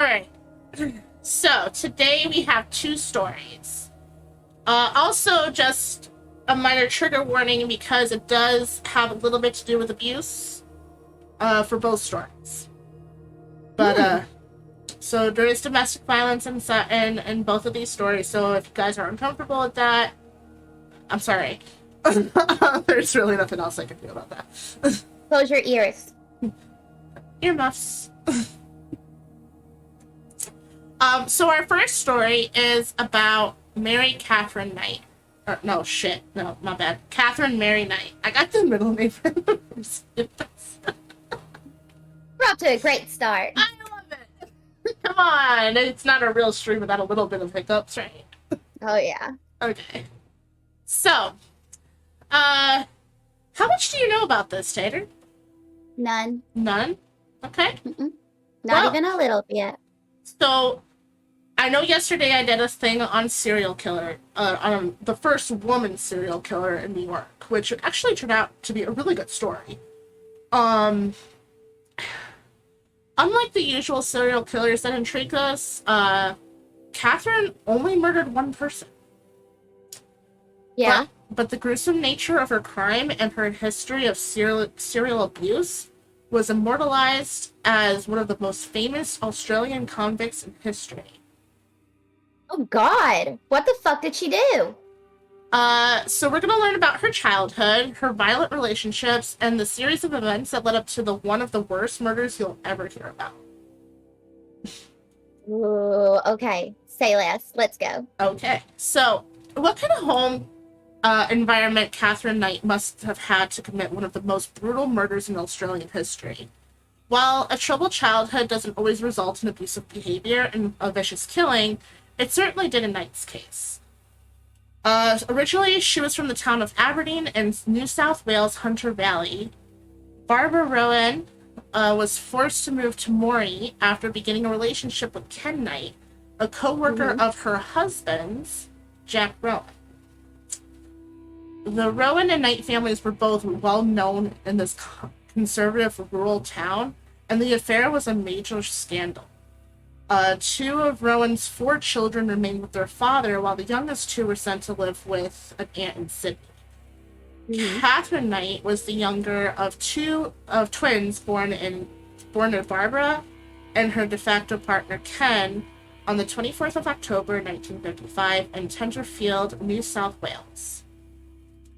right. So, today we have two stories. Also, just a minor trigger warning because it does have a little bit to do with abuse for both stories. But, so there is domestic violence in both of these stories, so if you guys are uncomfortable with that, I'm sorry. There's really nothing else I can do about that. Close your ears. Earmuffs. So our first story is about Mary Catherine Knight. No, shit. No, my bad. Catherine Mary Knight. I got the middle name. We're off to a great start. I love it. Come on. It's not a real stream without a little bit of hiccups, right? Oh, yeah. Okay. So, how much do you know about this, Tater? None. None? Okay. Not even a little bit. So, I know yesterday I did a thing on serial killer, on the first woman serial killer in New York, which actually turned out to be a really good story. Unlike the usual serial killers that intrigue us, Catherine only murdered one person. Yeah. But the gruesome nature of her crime and her history of serial abuse was immortalized as one of the most famous Australian convicts in history. Oh, God. What the fuck did she do? So we're going to learn about her childhood, her violent relationships, and the series of events that led up to one of the worst murders you'll ever hear about. Ooh, okay. Say less. Let's go. Okay. So, what kind of home environment Catherine Knight must have had to commit one of the most brutal murders in Australian history? While a troubled childhood doesn't always result in abusive behavior and a vicious killing, it certainly did in Knight's case. Originally, she was from the town of Aberdeen in New South Wales, Hunter Valley. Barbara Rowan was forced to move to Moree after beginning a relationship with Ken Knight, a co-worker of her husband's, Jack Rowan. The Rowan and Knight families were both well known in this conservative rural town, and the affair was a major scandal. Two of Rowan's 4 children remained with their father, while the youngest 2 were sent to live with an aunt in Sydney. Catherine Knight was the younger of twins born to Barbara and her de facto partner Ken on the 24th of October 1955 in Tenterfield, New South Wales.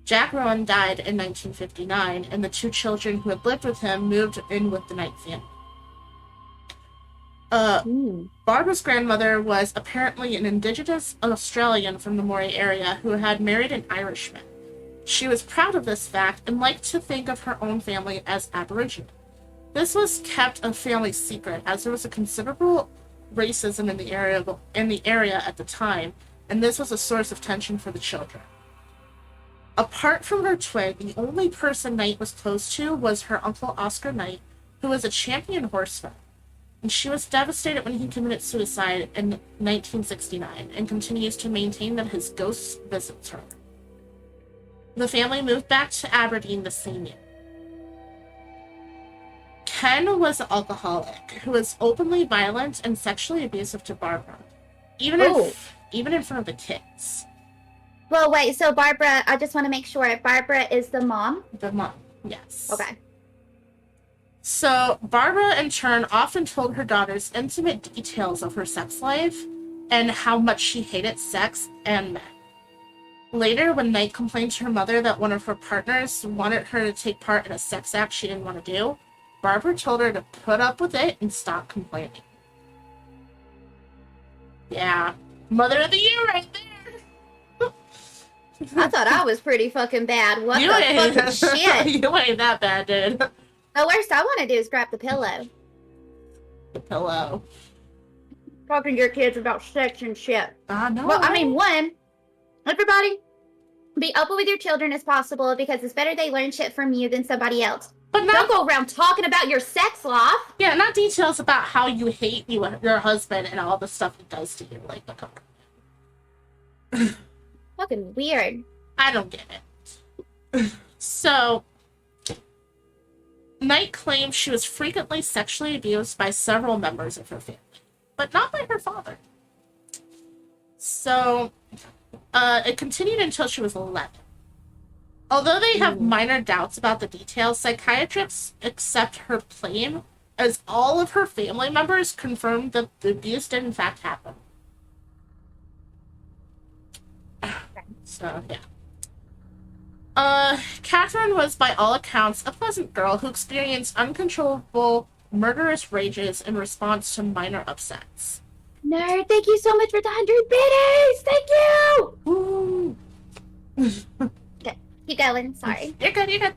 Jack Rowan died in 1959, and the 2 children who had lived with him moved in with the Knight family. Barbara's grandmother was apparently an Indigenous Australian from the Moree area who had married an Irishman. She was proud of this fact and liked to think of her own family as Aboriginal. This was kept a family secret, as there was a considerable racism in the area at the time, and this was a source of tension for the children. Apart from her twin, the only person Knight was close to was her uncle Oscar Knight, who was a champion horseman. And she was devastated when he committed suicide in 1969 and continues to maintain that his ghost visits her. The family moved back to Aberdeen the same year. Ken was an alcoholic who was openly violent and sexually abusive to Barbara, even in front of the kids. Well, wait, so Barbara, I just want to make sure, Barbara is the mom? The mom, yes. Okay. So, Barbara, in turn, often told her daughters intimate details of her sex life and how much she hated sex and men. Later, when Knight complained to her mother that one of her partners wanted her to take part in a sex act she didn't want to do, Barbara told her to put up with it and stop complaining. Yeah. Mother of the year right there! I thought I was pretty fucking bad. What the fucking shit? You ain't that bad, dude. The worst I want to do is grab the pillow. The pillow. Talking to your kids about sex and shit. No. Well, I mean, one, everybody, be open with your children as possible because it's better they learn shit from you than somebody else. But don't go around talking about your sex life. Yeah, not details about how you hate your husband and all the stuff he does to you. Like, come on. Fucking weird. I don't get it. So, Knight claims she was frequently sexually abused by several members of her family. but not by her father. So, it continued until she was 11. Although they have minor doubts about the details, psychiatrists accept her claim as all of her family members confirmed that the abuse did in fact happen. So, yeah. Katherine was, by all accounts, a pleasant girl who experienced uncontrollable, murderous rages in response to minor upsets. Nerd, thank you so much for the 100 biddies! Thank you! Ooh. Okay, keep going. Sorry. You're good, you're good.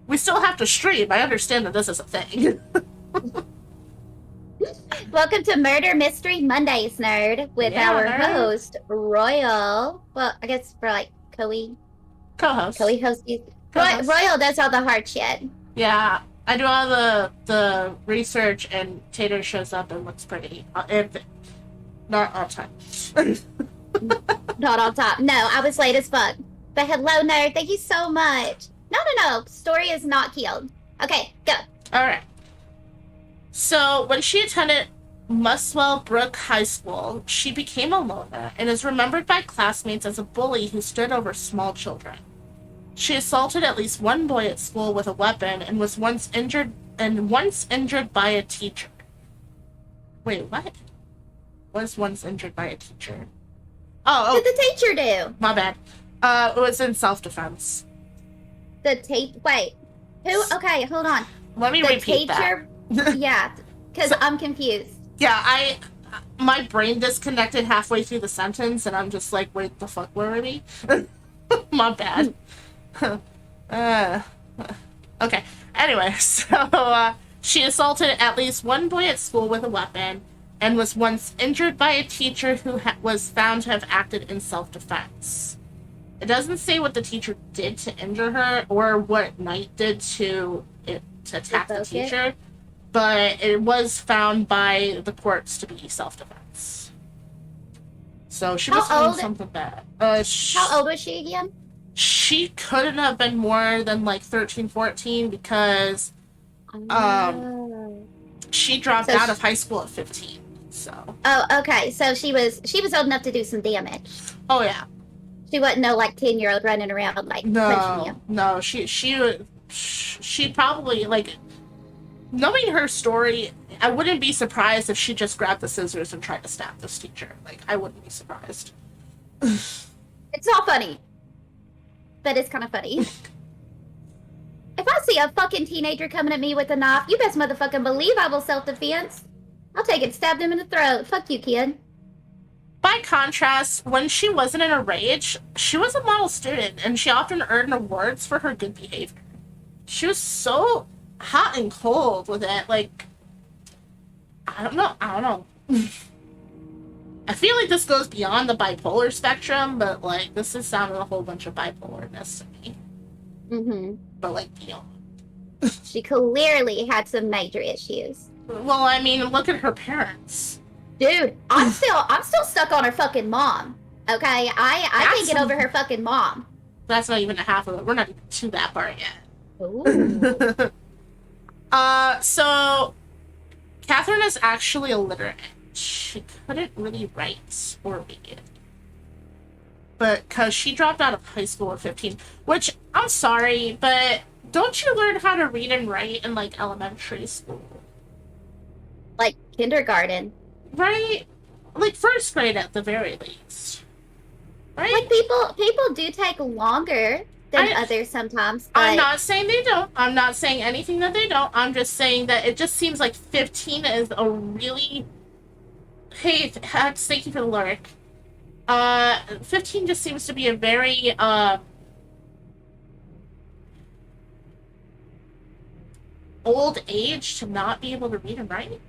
We still have to stream. I understand that this is a thing. Welcome to Murder Mystery Mondays, nerd, with our host, Royal. Well, I guess for like co-host. Co-hosties. Royal does all the hard shit. Yeah, I do all the research, and Tater shows up and looks pretty. Not on time. Not on top. No, I was late as fuck. But hello, nerd. Thank you so much. No. Story is not killed. Okay, go. All right. So when she attended Muswell Brook High School, she became a loner and is remembered by classmates as a bully who stood over small children. She assaulted at least one boy at school with a weapon and was once injured by a teacher. Wait, what? Was once injured by a teacher. Oh. What did the teacher do? My bad. It was in self-defense. Wait. Who? Okay, hold on. Let me repeat that. Yeah, because I'm confused. Yeah, my brain disconnected halfway through the sentence, and I'm just like, wait, the fuck, where are we? My bad. Okay. Anyway, so she assaulted at least one boy at school with a weapon and was once injured by a teacher who was found to have acted in self-defense. It doesn't say what the teacher did to injure her or what Knight did to attack the teacher, but it was found by the courts to be self-defense. So she was doing something bad. How old was she again? She couldn't have been more than like 13, 14 because she dropped out of high school at 15. So. Oh, okay. So she was old enough to do some damage. Oh yeah. She wasn't no like 10-year-old running around like punching you. No. She probably like, knowing her story, I wouldn't be surprised if she just grabbed the scissors and tried to stab this teacher. Like, I wouldn't be surprised. It's not funny. But it's kind of funny. If I see a fucking teenager coming at me with a knife, you best motherfucking believe I will self-defense. I'll take it and stab them in the throat. Fuck you, kid. By contrast, when she wasn't in a rage, she was a model student, and she often earned awards for her good behavior. She was so hot and cold with it, like, I don't know. I feel like this goes beyond the bipolar spectrum, but, like, this is sounding a whole bunch of bipolarness to me. Mm-hmm. But, like, beyond. She clearly had some major issues. Well, I mean, look at her parents. Dude, I'm still stuck on her fucking mom. Okay? I can't get over her fucking mom. That's not even a half of it. We're not even to that part yet. Ooh. So Katherine is actually illiterate. She couldn't really write or read. But because she dropped out of high school at 15, which, I'm sorry, but don't you learn how to read and write in, like, elementary school? Like kindergarten. Right? Like, first grade at the very least. Right? Like, people do take longer than others sometimes. But... I'm not saying they don't. I'm not saying anything that they don't. I'm just saying that it just seems like 15 is a really... Hey, Hex, thank you for the lurk. 15 just seems to be a very, old age to not be able to read and write.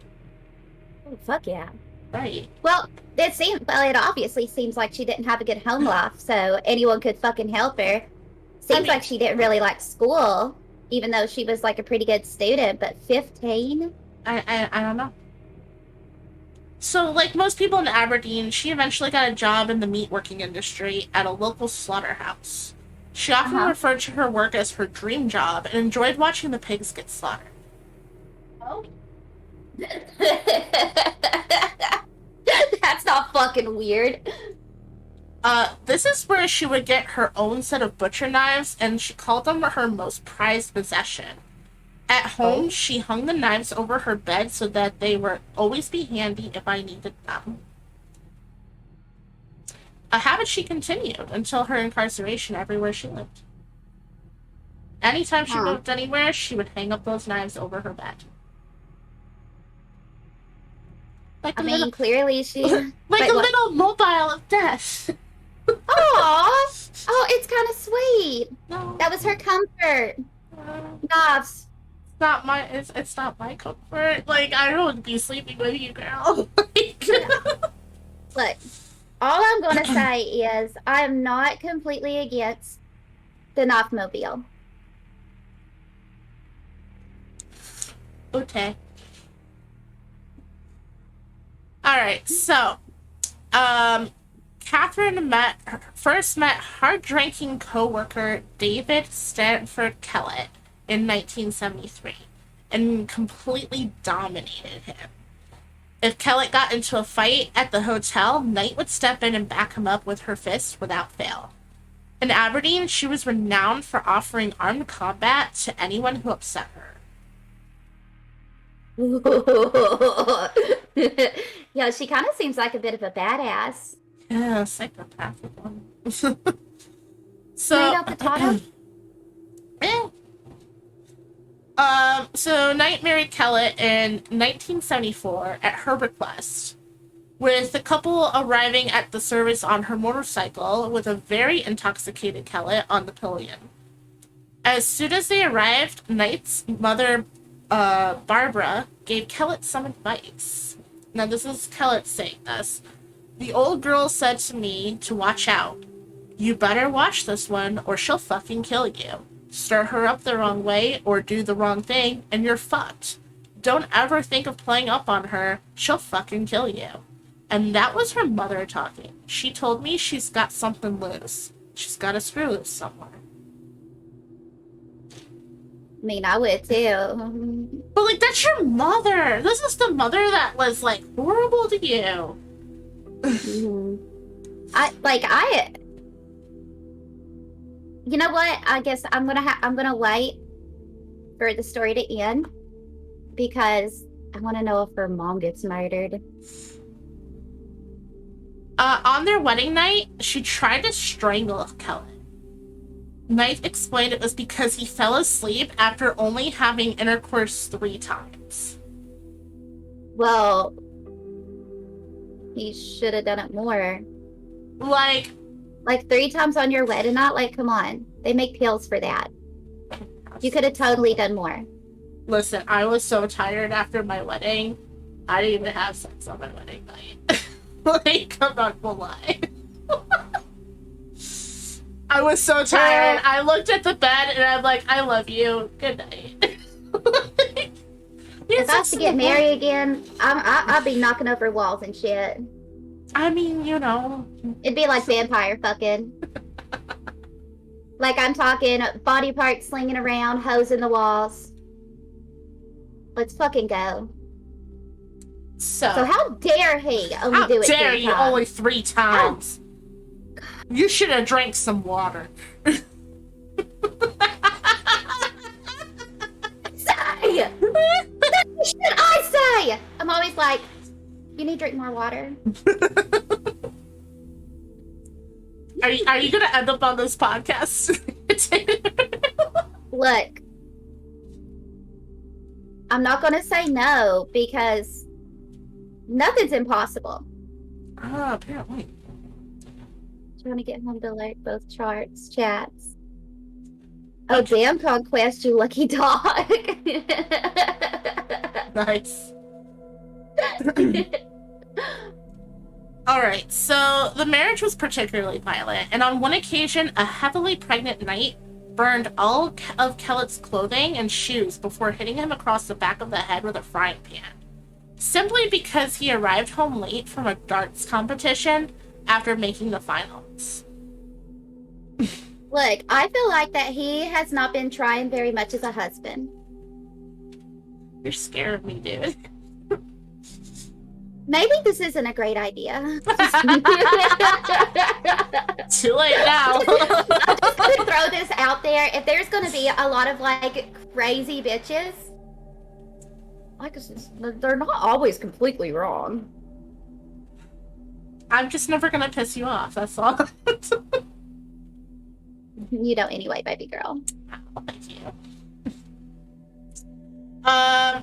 Oh, fuck yeah. Right. Well, it obviously seems like she didn't have a good home life, so anyone could fucking help her. Seems like she didn't really like school, even though she was, like, a pretty good student, but 15? I don't know. So, like most people in Aberdeen, she eventually got a job in the meat working industry at a local slaughterhouse. She often referred to her work as her dream job and enjoyed watching the pigs get slaughtered. Oh. fucking weird. This is where she would get her own set of butcher knives, and she called them her most prized possession. At home, she hung the knives over her bed so that they would always be handy if I needed them. A habit she continued until her incarceration everywhere she lived. Anytime she moved anywhere, she would hang up those knives over her bed. Clearly she... like a little mobile of death. Oh, it's kind of sweet. No. That was her comfort. Knives. It's not my comfort. Like, I don't be sleeping with you, girl. Look, all I'm gonna say is I am not completely against the knife mobile. Okay. Alright, so Katherine first met hard-drinking co-worker David Stanford Kellett in 1973 and completely dominated him. If Kellett got into a fight at the hotel, Knight would step in and back him up with her fists without fail. In Aberdeen, she was renowned for offering armed combat to anyone who upset her. Yeah, she kind of seems like a bit of a badass. Yeah, psychopathic one. Tomato, potato? Yeah. So Knight married Kellett in 1974 at her request, with the couple arriving at the service on her motorcycle with a very intoxicated Kellett on the pillion. As soon as they arrived, Knight's mother, Barbara, gave Kellett some advice. Now, this is Kellett saying this. The old girl said to me to watch out. You better watch this one or she'll fucking kill you. Stir her up the wrong way or do the wrong thing and you're fucked. Don't ever think of playing up on her. She'll fucking kill you. And that was her mother talking. She told me she's got something loose. She's got a screw loose somewhere. I mean, I would too. But, like, that's your mother. This is the mother that was, like, horrible to you. You know what? I guess I'm gonna wait for the story to end because I want to know if her mom gets murdered. On their wedding night, she tried to strangle Kellett. Knight explained it was because he fell asleep after only having intercourse 3 times. Well, he should have done it more. Like 3 times on your wedding night? Like, come on. They make pills for that. You could have totally done more. Listen, I was so tired after my wedding. I didn't even have sex on my wedding night. Like, I'm not gonna lie. I was so tired. I looked at the bed and I'm like, I love you. Good night. If I was to get married again, I'd be knocking over walls and shit. I mean, you know. It'd be like vampire fucking. Like, I'm talking body parts slinging around, hoes in the walls. Let's fucking go. So how dare he only do it 3 times? How dare you only 3 times? You should have drank some water. Say! What should I say? I'm always like, you need to drink more water. Are you gonna end up on this podcast? Look, I'm not gonna say no because nothing's impossible. Apparently. Trying to get home to alert both chats. Oh, damn, Conquest, you lucky dog. Nice. Alright, so the marriage was particularly violent, and on one occasion, a heavily pregnant Knight burned all of Kellett's clothing and shoes before hitting him across the back of the head with a frying pan, simply because he arrived home late from a darts competition after making the finals. Look, I feel like that he has not been trying very much as a husband. You're scared of me, dude. Maybe this isn't a great idea. Too late now. I'm just gonna throw this out there. If there's gonna be a lot of like crazy bitches, like they're not always completely wrong. I'm just never gonna piss you off, that's all. You don't anyway, baby girl. Oh, thank you.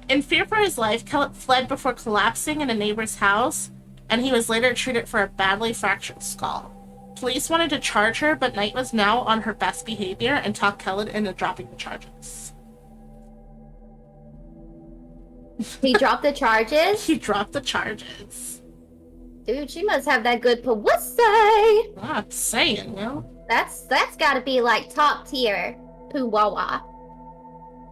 In fear for his life, Kellett fled before collapsing in a neighbor's house, and he was later treated for a badly fractured skull. Police wanted to charge her, but Knight was now on her best behavior and talked Kellett into dropping the charges. He dropped the charges? He dropped the charges. Dude, she must have that good publicity. I'm saying, you know? That's gotta be like top tier poo-wah-wah.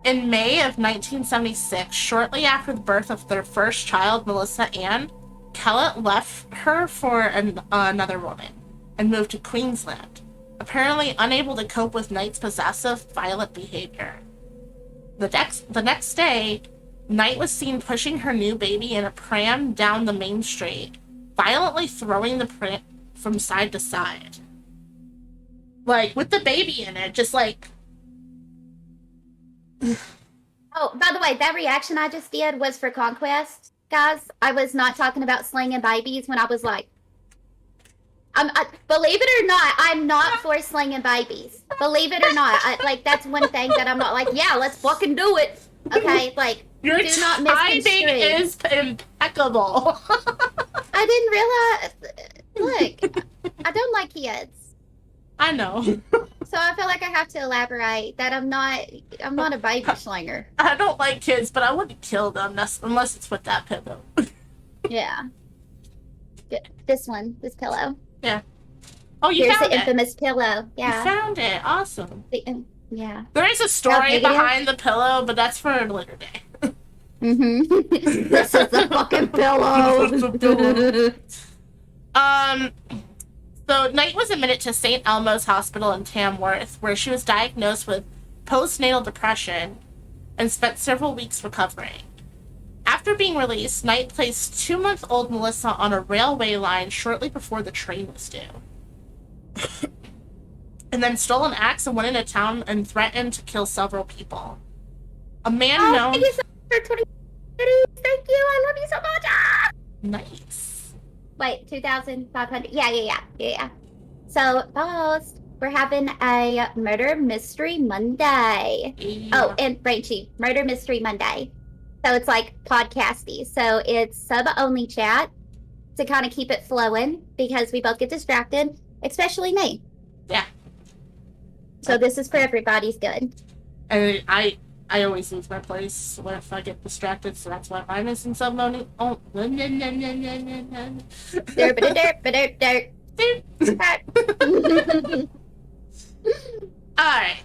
In May of 1976, shortly after the birth of their first child, Melissa Ann, Kellett left her for another woman and moved to Queensland, apparently unable to cope with Knight's possessive, violent behavior. The next day, Knight was seen pushing her new baby in a pram down the main street, violently throwing the pram from side to side. Like, with the baby in it, just like... Oh, by the way, that reaction I just did was for Conquest, guys. I was not talking about slinging babies when I was like... believe it or not, I'm not for slinging babies. Believe it or not. That's one thing that I'm not like, yeah, let's fucking do it. Okay, like... Your do not timing misconstrue. is impeccable. I didn't realize. Look, I don't like kids, I know. so I feel like I have to elaborate that I'm not a baby slinger. I don't like kids, but I wouldn't kill them unless it's with that pillow. Yeah. This pillow. Yeah. Oh, you Here's found the it. infamous pillow. Yeah. You found it. Awesome. Yeah. There is a story behind the pillow, but that's for a later day. Mm-hmm. This is the fucking pillow. So Knight was admitted to St. Elmo's Hospital in Tamworth, where she was diagnosed with postnatal depression and spent several weeks recovering. After being released, Knight placed 2-month-old Melissa on a railway line shortly before the train was due. And then stole an axe and went into town and threatened to kill several people. A man known... Thank you so much for 20. Thank you. I love you so much. Ah! Nice. Wait, 2,500. Yeah. So, post. We're having a Murder Mystery Monday. Yeah. Oh, and Rachie, Murder Mystery Monday. So it's like podcasty. So it's sub-only chat to kind of keep it flowing because we both get distracted, especially me. Yeah. So this is for everybody's good. And I always lose my place if I get distracted, so that's why I'm missing some money. Oh. Alright.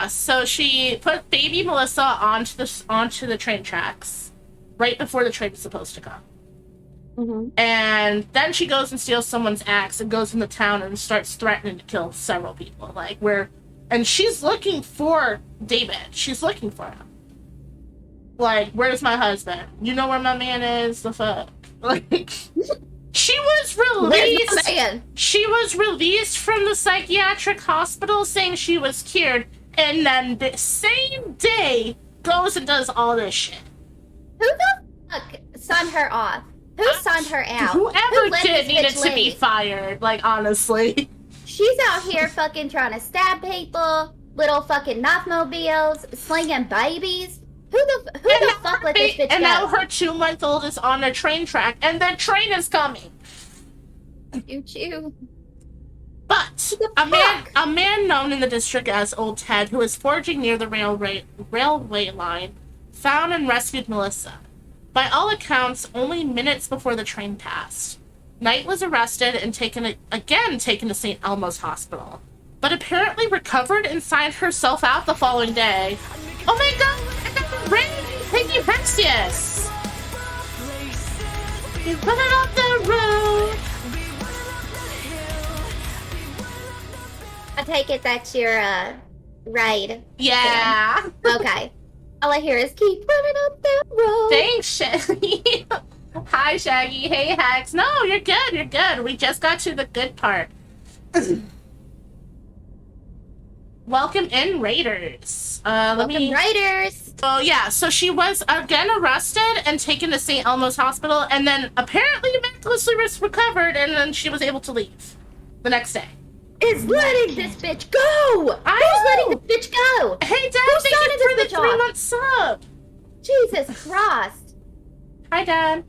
So she put baby Melissa onto the train tracks right before the train was supposed to come. Mm-hmm. And then she goes and steals someone's axe and goes into town and starts threatening to kill several people. And she's looking for David. She's looking for him. Like, where's my husband? You know where my man is? The fuck? Like, she was released. She was released from the psychiatric hospital saying she was cured, and then the same day goes and does all this shit. Who the fuck signed her off? Who signed her out? Whoever did needed to be fired, like, honestly. She's out here fucking trying to stab people, little fucking knife mobiles, slinging babies. Who the fuck let this bitch go? And now her 2-month-old is on a train track, and the train is coming. Choo-choo. But a man known in the district as Old Ted, who was foraging near the railway line, found and rescued Melissa. By all accounts, only minutes before the train passed. Knight was arrested and taken to St. Elmo's Hospital, but apparently recovered and signed herself out the following day. Oh my god, I got the ring! Thank you, Hexius! We run it off the road! I take it that's your, raid. Yeah! Okay. All I hear is keep running up that road. Thanks, Shelly. Hi, Shaggy. Hey, Hex. No, you're good. You're good. We just got to the good part. Welcome in, Raiders. Welcome, Raiders. Oh, yeah. So she was again arrested and taken to St. Elmo's Hospital, and then apparently miraculously recovered, and then she was able to leave the next day. Is letting this bitch go? Who's letting this bitch go? Hey, Dad, thank you for the 3-month sub. Jesus Christ. Hi, Dad.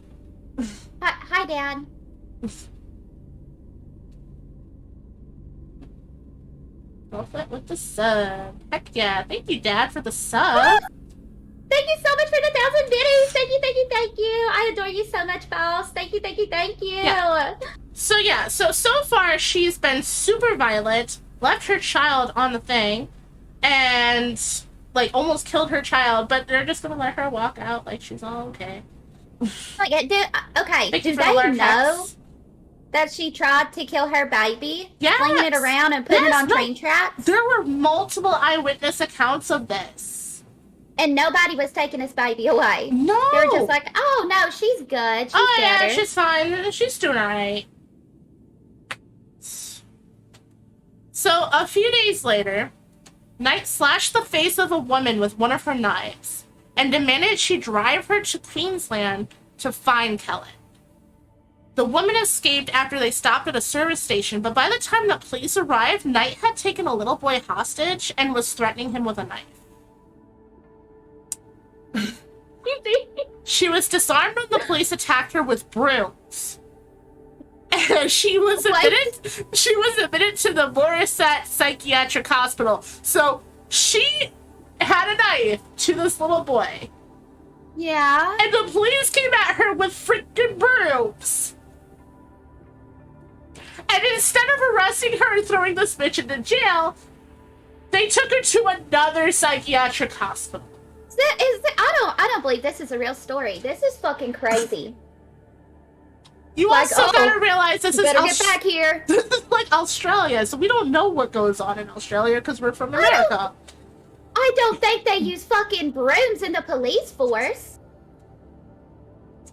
Hi, Dad. Bullfoot with the sub. Heck yeah. Thank you, Dad, for the sub. Thank you so much for the 1,000 biddies. Thank you, thank you, thank you. I adore you so much, boss. Thank you, thank you, thank you. Yeah. So far she's been super violent, left her child on the thing, and like almost killed her child, but they're just gonna let her walk out like she's all okay. Like, okay, do they know that she tried to kill her baby? Yes. Flinging it around and putting it on train tracks? There were multiple eyewitness accounts of this. And nobody was taking this baby away. No. They were just like, oh, no, she's good. She's better. Yeah, she's fine. She's doing all right. So, a few days later, Knight slashed the face of a woman with one of her knives and demanded she drive her to Queensland to find Kellen. The woman escaped after they stopped at a service station, but by the time the police arrived, Knight had taken a little boy hostage and was threatening him with a knife. She was disarmed when the police attacked her with brooms. And she was admitted to the Morisset Psychiatric Hospital. So she had a knife to this little boy. Yeah. And the police came at her with freaking brooms. And instead of arresting her and throwing this bitch into jail, they took her to another psychiatric hospital. I don't believe this is a real story. This is fucking crazy. You also gotta realize this is get back here. This is like Australia, so we don't know what goes on in Australia because we're from America. I don't think they use fucking brooms in the police force.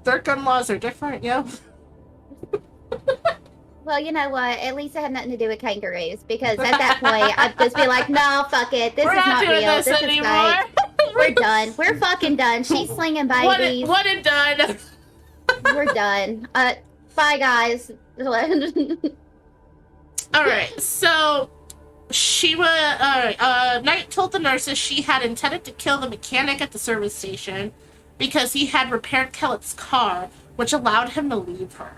Their gun laws are different, yo. Well, you know what? At least it had nothing to do with kangaroos, because at that point, I'd just be like, no, fuck it. This is not real. This is fake. We're done. We're fucking done. She's slinging babies. What and done. We're done. Bye, guys. Alright, so she was, Knight told the nurses she had intended to kill the mechanic at the service station because he had repaired Kellett's car, which allowed him to leave her.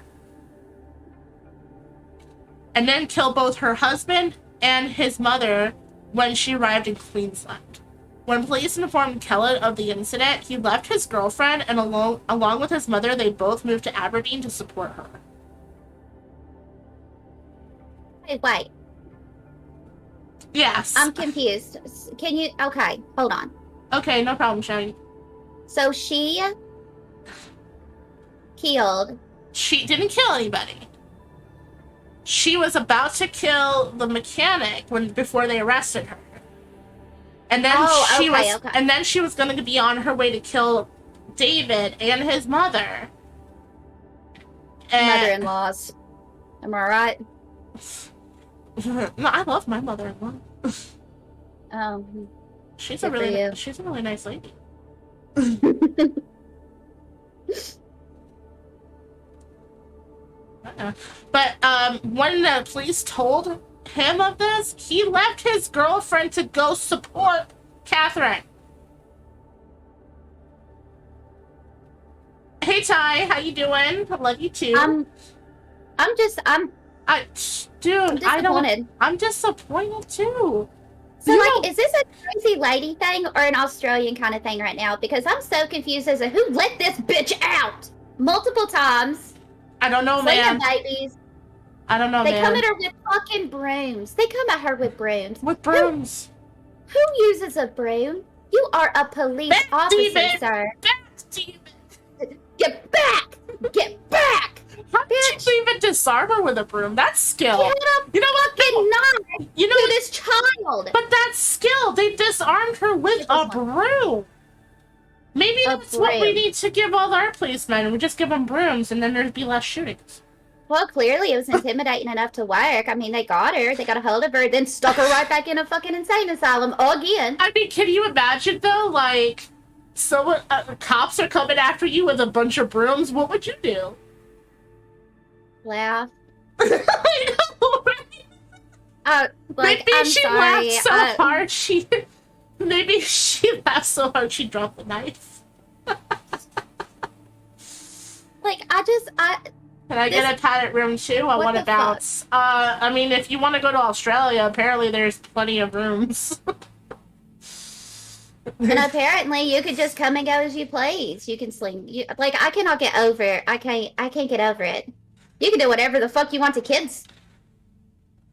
And then kill both her husband and his mother when she arrived in Queensland. When police informed Kellett of the incident, he left his girlfriend, and along with his mother, they both moved to Aberdeen to support her. Wait. Yes. I'm confused. Can you... Okay, hold on. Okay, no problem, Shaggy. So she killed... She didn't kill anybody. She was about to kill the mechanic before they arrested her. And then and then she was going to be on her way to kill David and his mother. Mother-in-laws. Am I right? No, I love my mother-in-law. She's a really nice lady. But when the police told him of this, he left his girlfriend to go support Katherine. Hey Ty, how you doing? I love you too. I'm disappointed. I'm disappointed too. So, is this a crazy lady thing or an Australian kind of thing right now? Because I'm so confused as to who let this bitch out multiple times. I don't know, man. Babies. I don't know, man. They come at her with fucking brooms. They come at her with brooms. With brooms. Who uses a broom? You are a police officer, sir. Get back! Get back! How did you even disarm her with a broom? That's skill. You know what? Knife to this child. But that's skill. They disarmed her with a broom. Maybe A that's what we broom. need to give all our policemen. We just give them brooms, and then there'd be less shootings. Well, clearly it was intimidating enough to work. I mean, they got her, they got a hold of her, then stuck her right back in a fucking insane asylum again. I mean, can you imagine though? Like, someone, cops are coming after you with a bunch of brooms. What would you do? Laugh. I know, right? Like, Maybe I'm she sorry. laughed so hard she. Maybe she laughed so hard she dropped the knife. Like, Can I get a padded room too? I What want to the bounce. I mean, if you want to go to Australia, apparently there's plenty of rooms. and apparently you could just come and go as you please. You can sling. Like, I cannot get over it. I can't get over it. You can do whatever the fuck you want to kids.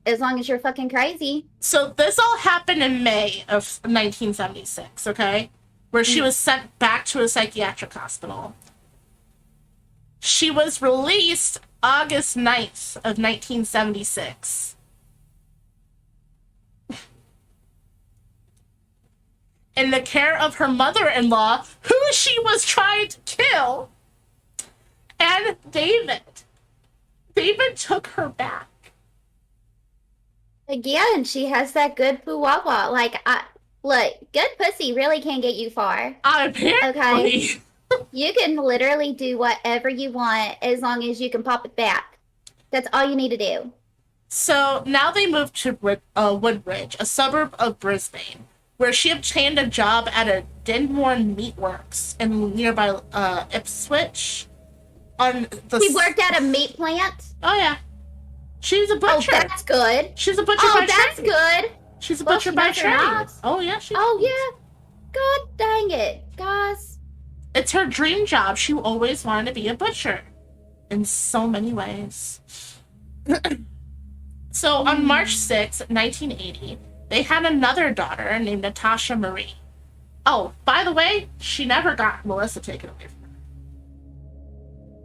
As long as you're fucking crazy. So this all happened in May of 1976, okay? Where she was sent back to a psychiatric hospital. She was released August 9th of 1976. In the care of her mother-in-law, who she was trying to kill, and David. David took her back. Again, she has that good poo-wah-wah. Like, look, good pussy really can get you far. Apparently. Okay. You can literally do whatever you want as long as you can pop it back. That's all you need to do. So now they moved to Woodridge, a suburb of Brisbane, where she obtained a job at a Dinmore Meatworks in nearby Ipswich. She worked at a meat plant? Oh, yeah. She's a butcher. Oh, that's good. She's a butcher by that's trade. good. She's a butcher by trade. Oh, yeah. Oh, yeah. God dang it, guys. It's her dream job. She always wanted to be a butcher. In so many ways. So, on March 6, 1980, they had another daughter named Natasha Marie. Oh, by the way, she never got Melissa taken away from her.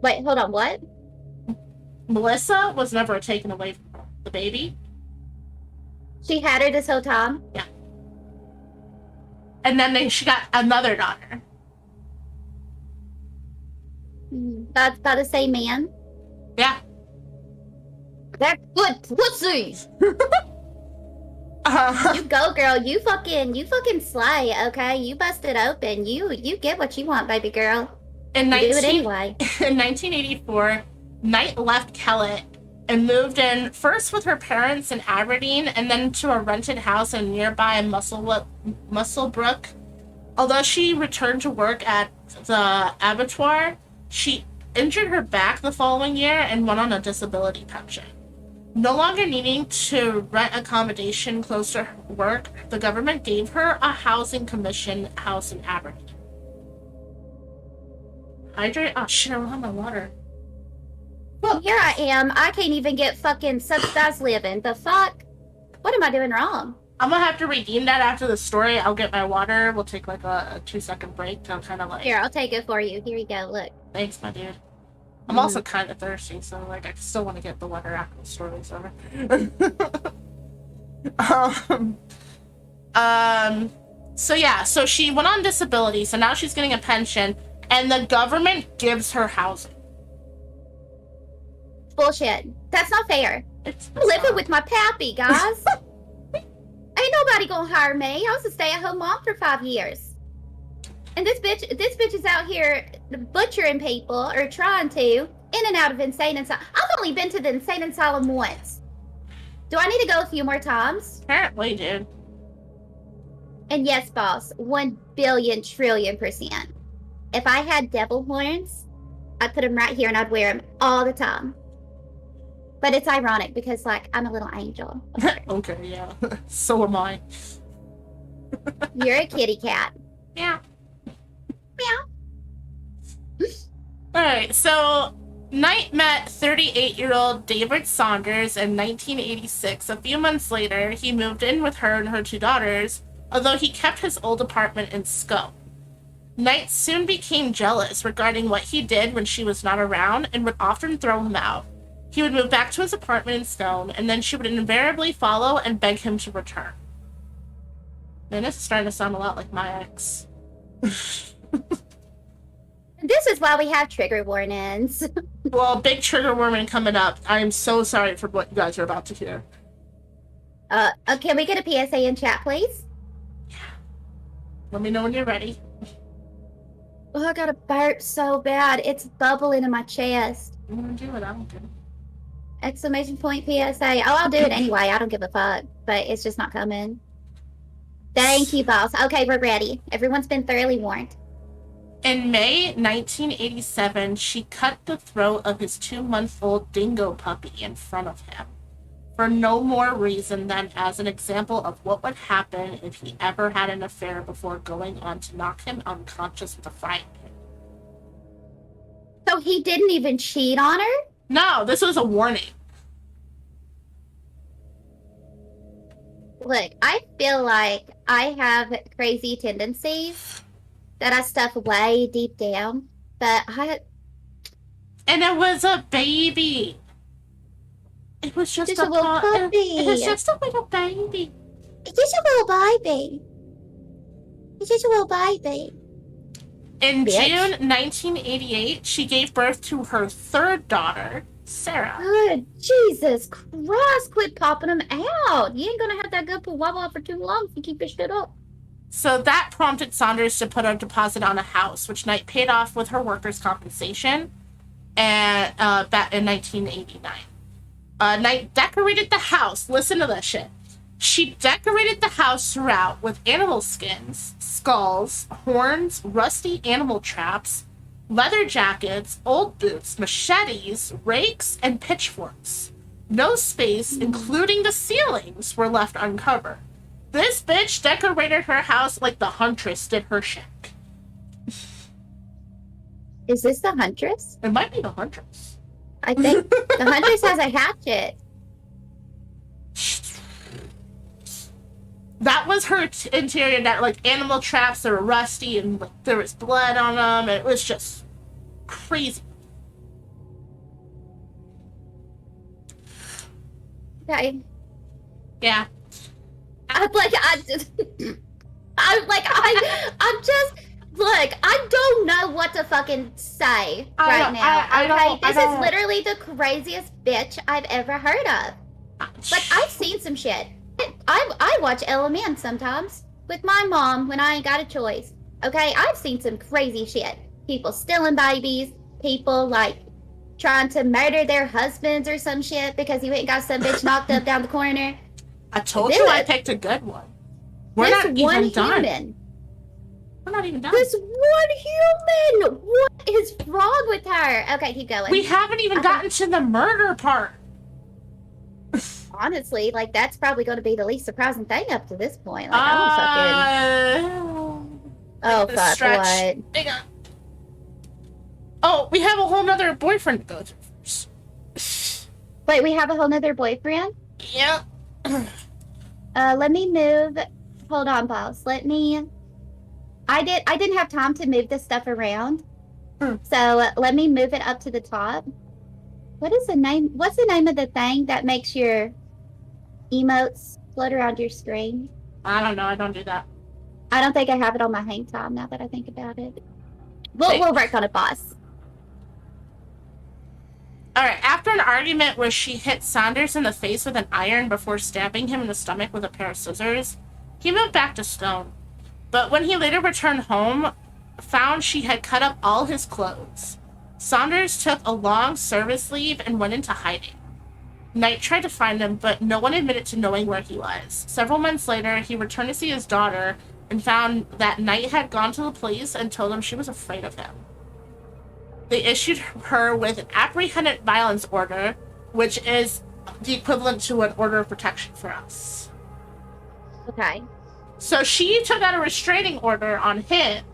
Wait, hold on, what? Melissa was never taken away from her. The baby. She had her this whole time? Yeah. And then she got another daughter. That's by the same man? Yeah. That's good pussy! You go, girl. You fucking slay, okay? You bust it open. You get what you want, baby girl. In do it anyway. In 1984, Knight left Kellett and moved in first with her parents in Aberdeen and then to a rented house in nearby Musselbrook. Although she returned to work at the abattoir, she injured her back the following year and went on a disability pension. No longer needing to rent accommodation close to her work, the government gave her a housing commission house in Aberdeen. Hydrate? Oh shit, I don't have my water. Well, here I am. I can't even get fucking subsidized living. The fuck? What am I doing wrong? I'm gonna have to redeem that after the story. I'll get my water. We'll take like a 2-second break to kind of like... Here, I'll take it for you. Here you go, look. Thanks, my dude. I'm also kind of thirsty, so like I still want to get the water after the story's over. So yeah, so she went on disability, so now she's getting a pension, and the government gives her housing. Bullshit. That's not fair. It's I'm living with my pappy, guys. Ain't nobody gonna hire me. I was a stay-at-home mom for 5 years. And this bitch is out here butchering people, or trying to, in and out of insane asylum. I've only been to the insane asylum once. Do I need to go a few more times? Apparently, dude. And yes, boss, 1 billion trillion %. If I had devil horns, I'd put them right here and I'd wear them all the time. But it's ironic because, like, I'm a little angel. Okay, yeah. So am I. You're a kitty cat. Yeah. Meow. Alright, so Knight met 38-year-old David Saunders in 1986. A few months later, he moved in with her and her 2 daughters, although he kept his old apartment in Scone. Knight soon became jealous regarding what he did when she was not around and would often throw him out. He would move back to his apartment in Scone, and then she would invariably follow and beg him to return. Man, this is starting to sound a lot like my ex. This is why we have trigger warnings. Well, big trigger warning coming up. I am so sorry for what you guys are about to hear. Can we get a PSA in chat, please? Let me know when you're ready. Oh, I got a burp so bad. It's bubbling in my chest. You want to do it? I don't care. Exclamation point PSA. Oh, I'll do it anyway. I don't give a fuck. But it's just not coming. Thank you, boss. Okay, we're ready. Everyone's been thoroughly warned. In May 1987, she cut the throat of his 2-month-old dingo puppy in front of him, for no more reason than as an example of what would happen if he ever had an affair before going on to knock him unconscious with a frying pan. So he didn't even cheat on her? No, this was a warning. Look, I feel like I have crazy tendencies that I stuff way deep down, but And it was a baby. It was just a little puppy. It was just a little baby. It's just a little baby. It's just a little baby. In Bitch. June 1988, she gave birth to her third daughter, Sarah. Good Jesus Christ, quit popping them out. You ain't gonna have that good wawa for too long if you keep your shit up. So that prompted Saunders to put a deposit on a house, which Knight paid off with her workers' compensation and back in 1989. Knight decorated the house. Listen to this shit. She decorated the house throughout with animal skins, skulls, horns, rusty animal traps, leather jackets, old boots, machetes, rakes, and pitchforks. No space, including the ceilings, were left uncovered. This bitch decorated her house like the Huntress did her shack. Is this the Huntress? It might be the Huntress. I think the Huntress has a hatchet. That was her interior, that like animal traps that were rusty and like there was blood on them, and it was just crazy. Okay. Yeah. I'm just look, I don't know what to fucking say right now. This is literally the craziest bitch I've ever heard of. Like, I've seen some shit. I watch LMN sometimes with my mom when I ain't got a choice. Okay, I've seen some crazy shit. People stealing babies, people like trying to murder their husbands or some shit because you ain't got some bitch knocked up down the corner. I told you I picked a good one. We're not even done. We're not even done. This one human! What is wrong with her? Okay, keep going. We haven't even gotten to the murder part. Honestly, like, that's probably going to be the least surprising thing up to this point. Like, I don't fucking... Oh, fuck, stretch. what? Hang on. Oh, we have a whole nother boyfriend to go through first. Wait, we have a whole nother boyfriend? Yep. Let me move... Hold on, boss. Let me... I didn't have time to move this stuff around. So, let me move it up to the top. What is the name? What's the name of the thing that makes your emotes float around your screen? I don't know. I don't do that. I don't think I have it on my hang time now that I think about it. We'll work on it, boss. Alright, after an argument where she hit Saunders in the face with an iron before stabbing him in the stomach with a pair of scissors, he moved back to Stone. But when he later returned home, found she had cut up all his clothes. Saunders took a long service leave and went into hiding. Knight tried to find him, but no one admitted to knowing where he was. Several months later, he returned to see his daughter and found that Knight had gone to the police and told them she was afraid of him. They issued her with an apprehended violence order, which is the equivalent to an order of protection for us. Okay. So she took out a restraining order on him,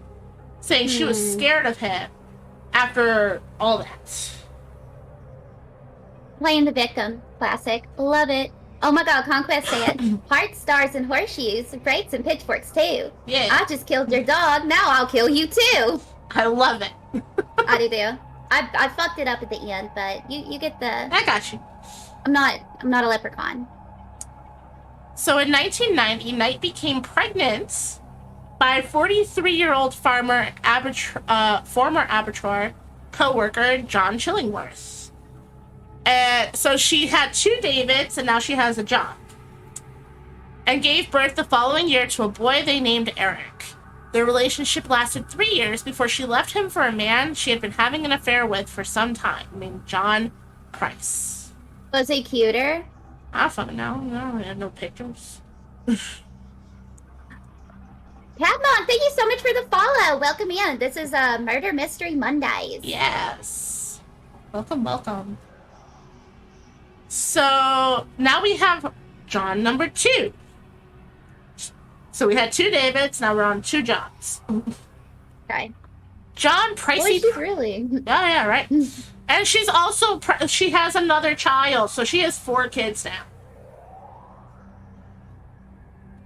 saying she was scared of him after all that. Playing the victim. Classic. Love it. Oh my god, Conquest said, hearts, stars, and horseshoes, brakes, and pitchforks too. Yeah. I just killed your dog, now I'll kill you too. I love it. I do too. I fucked it up at the end, but you get the... I got you. I'm not a leprechaun. So in 1990, Knight became pregnant by 43-year-old former abattoir co-worker John Chillingworth. So she had 2 Davids, and now she has a John. And gave birth the following year to a boy they named Eric. Their relationship lasted 3 years before she left him for a man she had been having an affair with for some time, named John Price. Was he cuter? I don't fucking know. No, I have no pictures. Padmon, thank you so much for the follow. Welcome in. This is Murder Mystery Mondays. Yes. Welcome, welcome. So now we have John number 2. So we had 2 Davids, now we're on 2 Johns. Okay. John Pricey. Boy, she's really. Yeah, right. And she's also, she has another child, so she has 4 kids now.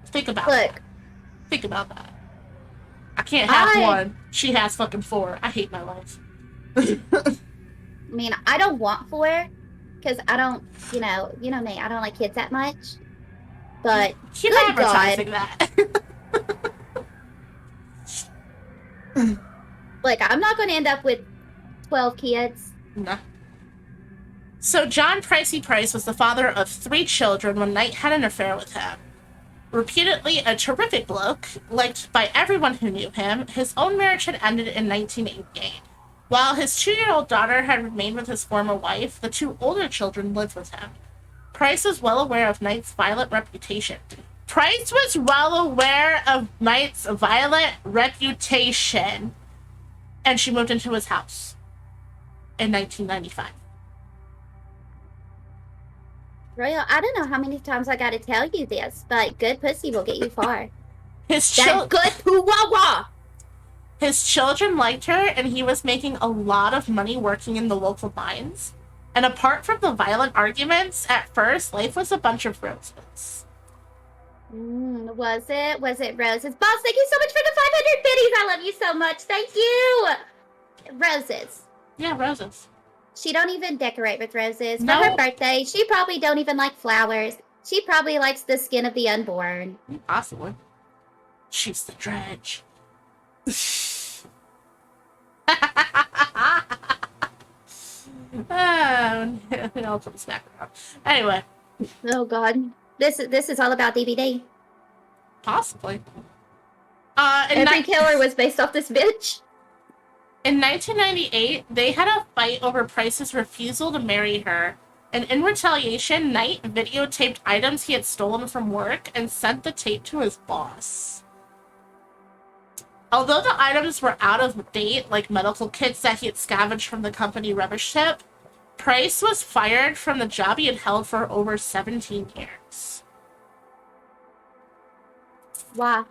Think about it. Think about that. I can't have 1. She has fucking 4. I hate my life. I mean, I don't want 4, because I don't, you know me, I don't like kids that much. But keep advertising that. Look, I'm not going to end up with 12 kids. No. So John Pricey Price was the father of 3 children when Knight had an affair with him. Reputedly a terrific bloke, liked by everyone who knew him, his own marriage had ended in 1988. While his 2-year-old daughter had remained with his former wife, the 2 older children lived with him. Price was well aware of Knight's violent reputation. And she moved into his house in 1995. Royal, I don't know how many times I gotta tell you this, but good pussy will get you far. Good poo-wah-wah! His children liked her, and he was making a lot of money working in the local mines. And apart from the violent arguments, at first, life was a bunch of roses. Was it? Was it roses? Boss, thank you so much for the 500 biddies! I love you so much! Thank you! Roses. Yeah, roses. She don't even decorate with roses. For No. her birthday, she probably don't even like flowers. She probably likes the skin of the unborn. Possibly. She's the dredge. It all comes back around. Anyway. Oh God, this is all about DVD. Possibly. Every killer was based off this bitch. In 1998, they had a fight over Price's refusal to marry her, and in retaliation, Knight videotaped items he had stolen from work and sent the tape to his boss. Although the items were out of date, like medical kits that he had scavenged from the company rubbish tip, Price was fired from the job he had held for over 17 years. Why?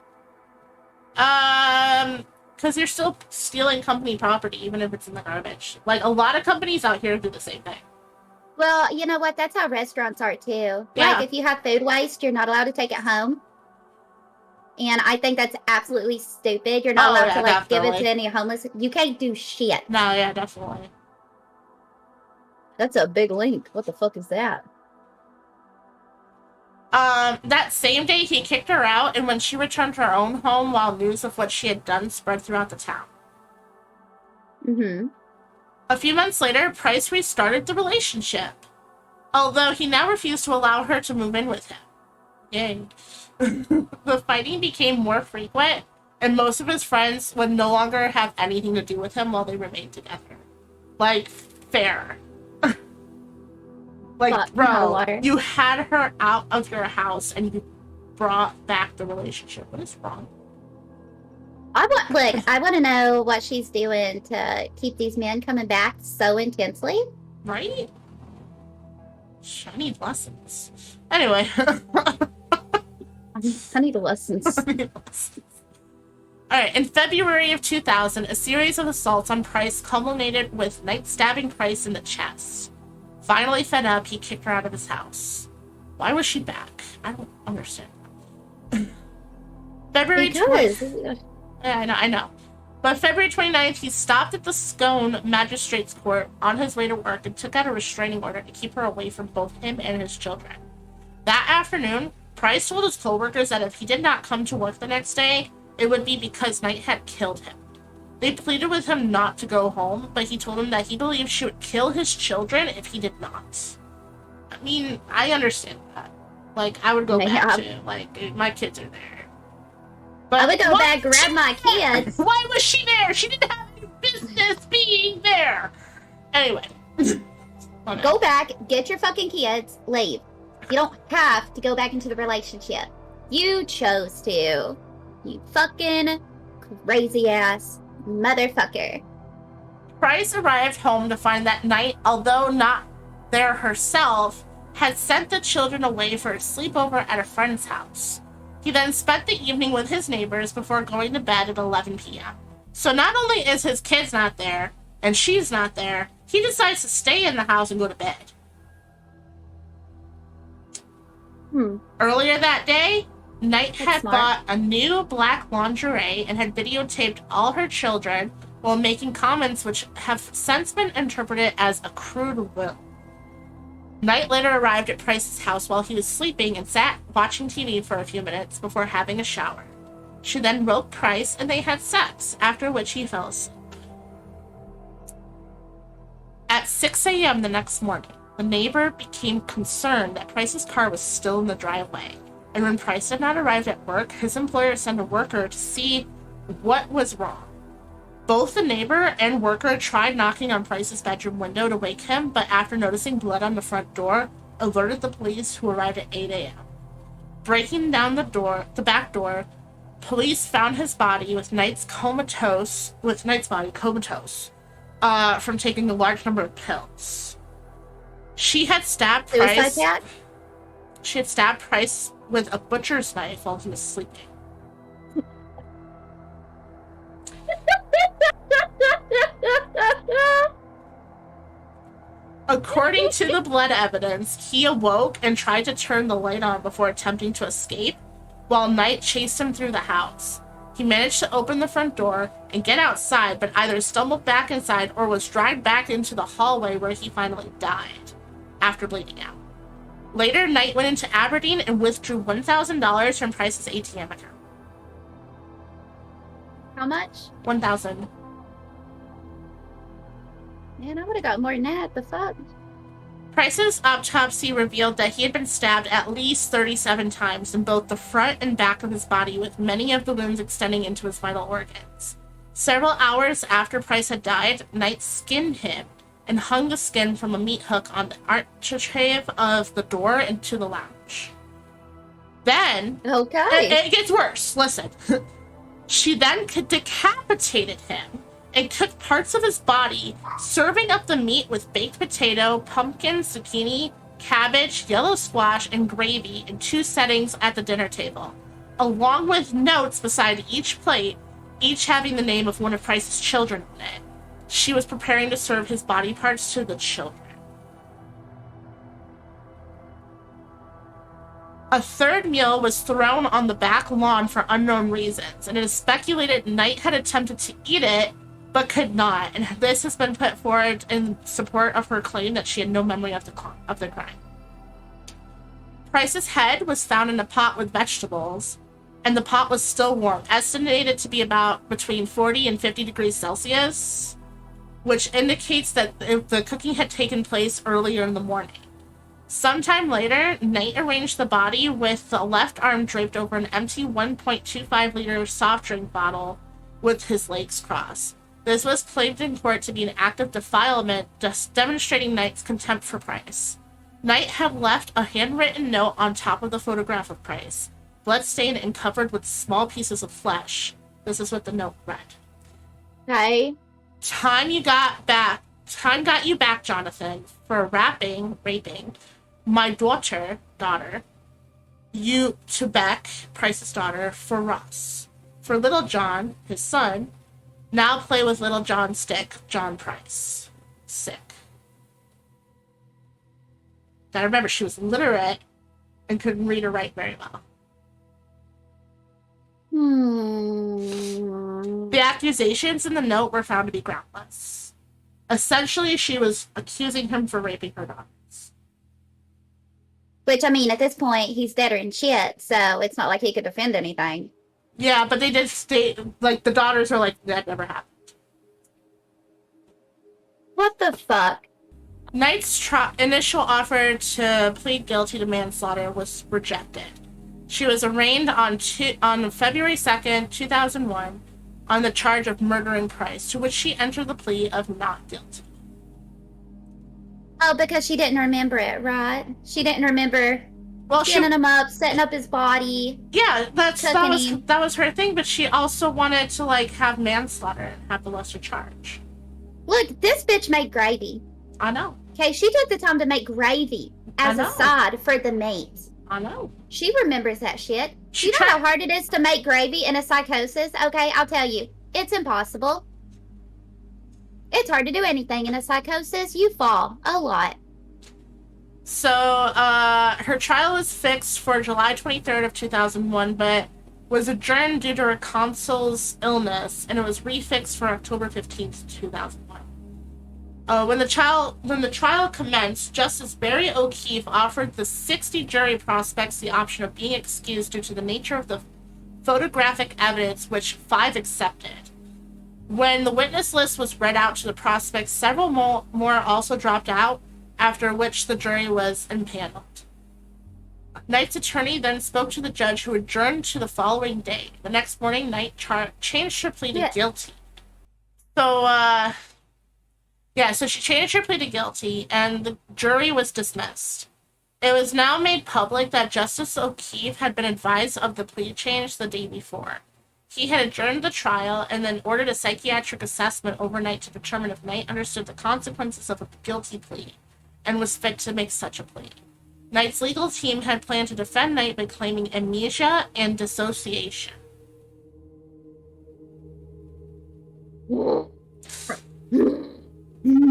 Because you're still stealing company property, even if it's in the garbage. Like, a lot of companies out here do the same thing. Well, you know what? That's how restaurants are, too. Yeah. Like, if you have food waste, you're not allowed to take it home. And I think that's absolutely stupid. You're not allowed to, like, give it to any homeless. You can't do shit. No, yeah, definitely. That's a big link. What the fuck is that? That same day, he kicked her out, and when she returned to her own home, while news of what she had done spread throughout the town. Mm-hmm. A few months later, Price restarted the relationship, although he now refused to allow her to move in with him. Yay. The fighting became more frequent, and most of his friends would no longer have anything to do with him while they remained together. Like, fair. Like, bro, you had her out of your house and you brought back the relationship. What is wrong? I want to know what she's doing to keep these men coming back so intensely. Right? I need lessons. Anyway. I need lessons. Alright, in February of 2000, a series of assaults on Price culminated with Knight stabbing Price in the chest. Finally fed up, he kicked her out of his house. Why was she back? I don't understand. February 20th. Yeah, I know. But February 29th, he stopped at the Scone Magistrates Court on his way to work and took out a restraining order to keep her away from both him and his children. That afternoon, Price told his coworkers that if he did not come to work the next day, it would be because Knight had killed him. They pleaded with him not to go home, but he told them that he believed she would kill his children if he did not. I mean, I understand that. Like, I would go back too. Like, my kids are there. But I would go back, grab my kids. Why was she there? She didn't have any business being there. Anyway. Go back, get your fucking kids, leave. You don't have to go back into the relationship. You chose to. You fucking crazy ass motherfucker. Price arrived home to find that Knight, although not there herself, had sent the children away for a sleepover at a friend's house. He then spent the evening with his neighbors before going to bed at 11 p.m. So not only is his kids not there, and she's not there, he decides to stay in the house and go to bed. Earlier that day, Knight had bought a new black lingerie and had videotaped all her children while making comments which have since been interpreted as a crude will. Knight later arrived at Price's house while he was sleeping and sat watching TV for a few minutes before having a shower. She then woke Price and they had sex, after which he fell asleep. At 6 a.m. the next morning, the neighbor became concerned that Price's car was still in the driveway, and when Price did not arrive at work, his employer sent a worker to see what was wrong. Both the neighbor and worker tried knocking on Price's bedroom window to wake him, but after noticing blood on the front door, alerted the police, who arrived at 8 a.m. Breaking down the back door, police found his body with Knight's body comatose from taking a large number of pills. She had stabbed Price. She had stabbed Price with a butcher's knife while he was sleeping. According to the blood evidence, he awoke and tried to turn the light on before attempting to escape, while Knight chased him through the house. He managed to open the front door and get outside, but either stumbled back inside or was dragged back into the hallway where he finally died, after bleeding out. Later, Knight went into Aberdeen and withdrew $1,000 from Price's ATM account. How much? $1,000. Man, I would have got more than that. The fuck? Price's autopsy revealed that he had been stabbed at least 37 times in both the front and back of his body, with many of the wounds extending into his vital organs. Several hours after Price had died, Knight skinned him and hung the skin from a meat hook on the architrave of the door into the lounge. Then, it gets worse. Listen. She then decapitated him and cooked parts of his body, serving up the meat with baked potato, pumpkin, zucchini, cabbage, yellow squash, and gravy in 2 settings at the dinner table, along with notes beside each plate, each having the name of one of Price's children on it. She was preparing to serve his body parts to the children. A third meal was thrown on the back lawn for unknown reasons, and it is speculated Knight had attempted to eat it, but could not, and this has been put forward in support of her claim that she had no memory of the crime. Price's head was found in a pot with vegetables, and the pot was still warm, estimated to be about between 40 and 50 degrees Celsius, which indicates that the cooking had taken place earlier in the morning. Sometime later, Knight arranged the body with the left arm draped over an empty 1.25-liter soft drink bottle with his legs crossed. This was claimed in court to be an act of defilement, just demonstrating Knight's contempt for Price. Knight had left a handwritten note on top of the photograph of Price, bloodstained and covered with small pieces of flesh. This is what the note read. Hey. Time got you back, Jonathan, for raping, my daughter, you to Beck, Price's daughter, for Ross. For Little John, his son, now play with Little John's stick, John Price. Sick. Gotta remember, she was illiterate and couldn't read or write very well. The accusations in the note were found to be groundless. Essentially, she was accusing him for raping her daughters. Which, I mean, at this point, he's dead or in shit, so it's not like he could defend anything. Yeah, but they did state, like, the daughters are like, that never happened. What the fuck? Knight's initial offer to plead guilty to manslaughter was rejected. She was arraigned on February 2nd, 2001, on the charge of murdering Price, to which she entered the plea of not guilty. Oh, because she didn't remember it, right? She didn't remember skinning him up, setting up his body. Yeah, that was her thing, but she also wanted to, like, have manslaughter and have the lesser charge. Look, this bitch made gravy. I know. Okay, she took the time to make gravy as a side for the meat. I know. She remembers that shit. You know how hard it is to make gravy in a psychosis? Okay, I'll tell you. It's impossible. It's hard to do anything in a psychosis. You fall a lot. So, her trial was fixed for July 23rd of 2001, but was adjourned due to her consul's illness, and it was refixed for October 15th, 2001. When the trial commenced, Justice Barry O'Keefe offered the 60 jury prospects the option of being excused due to the nature of the photographic evidence, which 5 accepted. When the witness list was read out to the prospects, several more also dropped out, after which the jury was impaneled. Knight's attorney then spoke to the judge, who adjourned to the following day. The next morning, Knight changed her plea to guilty. So, so she changed her plea to guilty, and the jury was dismissed. It was now made public that Justice O'Keefe had been advised of the plea change the day before. He had adjourned the trial and then ordered a psychiatric assessment overnight to determine if Knight understood the consequences of a guilty plea and was fit to make such a plea. Knight's legal team had planned to defend Knight by claiming amnesia and dissociation.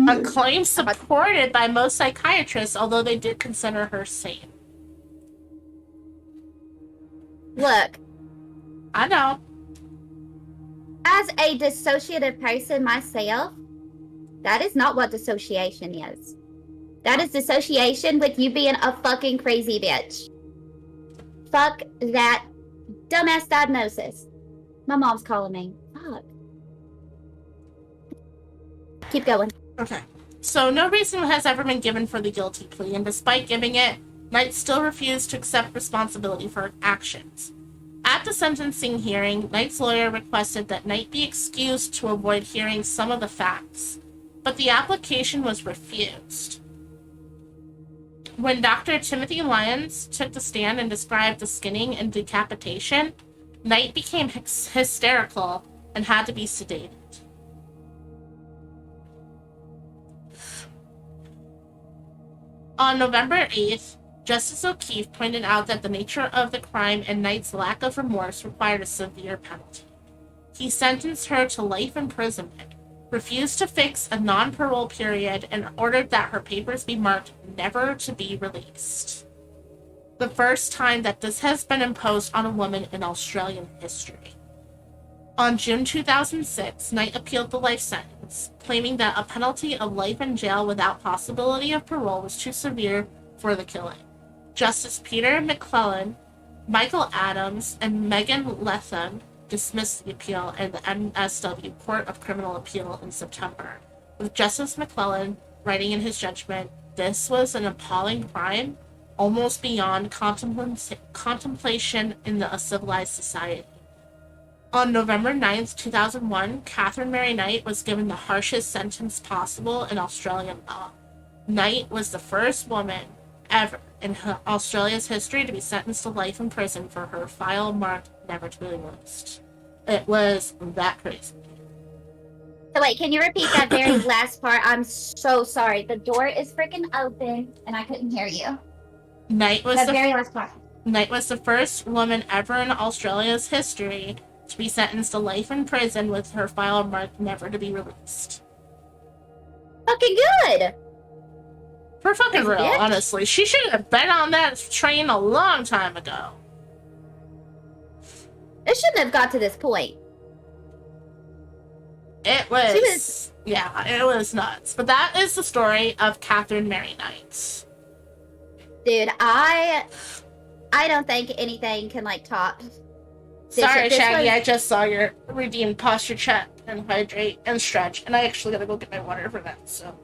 A claim supported by most psychiatrists, although they did consider her sane. Look. I know. As a dissociative person myself, that is not what dissociation is. That is dissociation with you being a fucking crazy bitch. Fuck that dumbass diagnosis. My mom's calling me. Fuck. Keep going. Okay. So no reason has ever been given for the guilty plea, and despite giving it, Knight still refused to accept responsibility for her actions. At the sentencing hearing, Knight's lawyer requested that Knight be excused to avoid hearing some of the facts, but the application was refused. When Dr. Timothy Lyons took the stand and described the skinning and decapitation, Knight became hysterical and had to be sedated. On November 8th, Justice O'Keefe pointed out that the nature of the crime and Knight's lack of remorse required a severe penalty. He sentenced her to life imprisonment, refused to fix a non-parole period, and ordered that her papers be marked never to be released. The first time that this has been imposed on a woman in Australian history. On June 2006, Knight appealed the life sentence, claiming that a penalty of life in jail without possibility of parole was too severe for the killing. Justice Peter McClellan, Michael Adams, and Megan Lethem dismissed the appeal in the MSW Court of Criminal Appeal in September, with Justice McClellan writing in his judgment, "This was an appalling crime, almost beyond contemplation in a civilized society." On November 9th, 2001, Katherine Mary Knight was given the harshest sentence possible in Australian law. Knight was the first woman ever in Australia's history to be sentenced to life in prison for her file marked never to be released. It was that crazy. So wait, can you repeat that very last part? I'm so sorry. The door is freaking open and I couldn't hear you. Knight was the very last part. Knight was the first woman ever in Australia's history to be sentenced to life in prison with her file marked never to be released. Fucking good! For fucking real, honestly. She should have been on that train a long time ago. It shouldn't have got to this point. It was... Yeah, it was nuts. But that is the story of Katherine Mary Knight. Dude, I don't think anything can, like, top Sorry, this Shaggy, was- I just saw your redeemed posture chat and hydrate and stretch, and I actually gotta go get my water for that, so.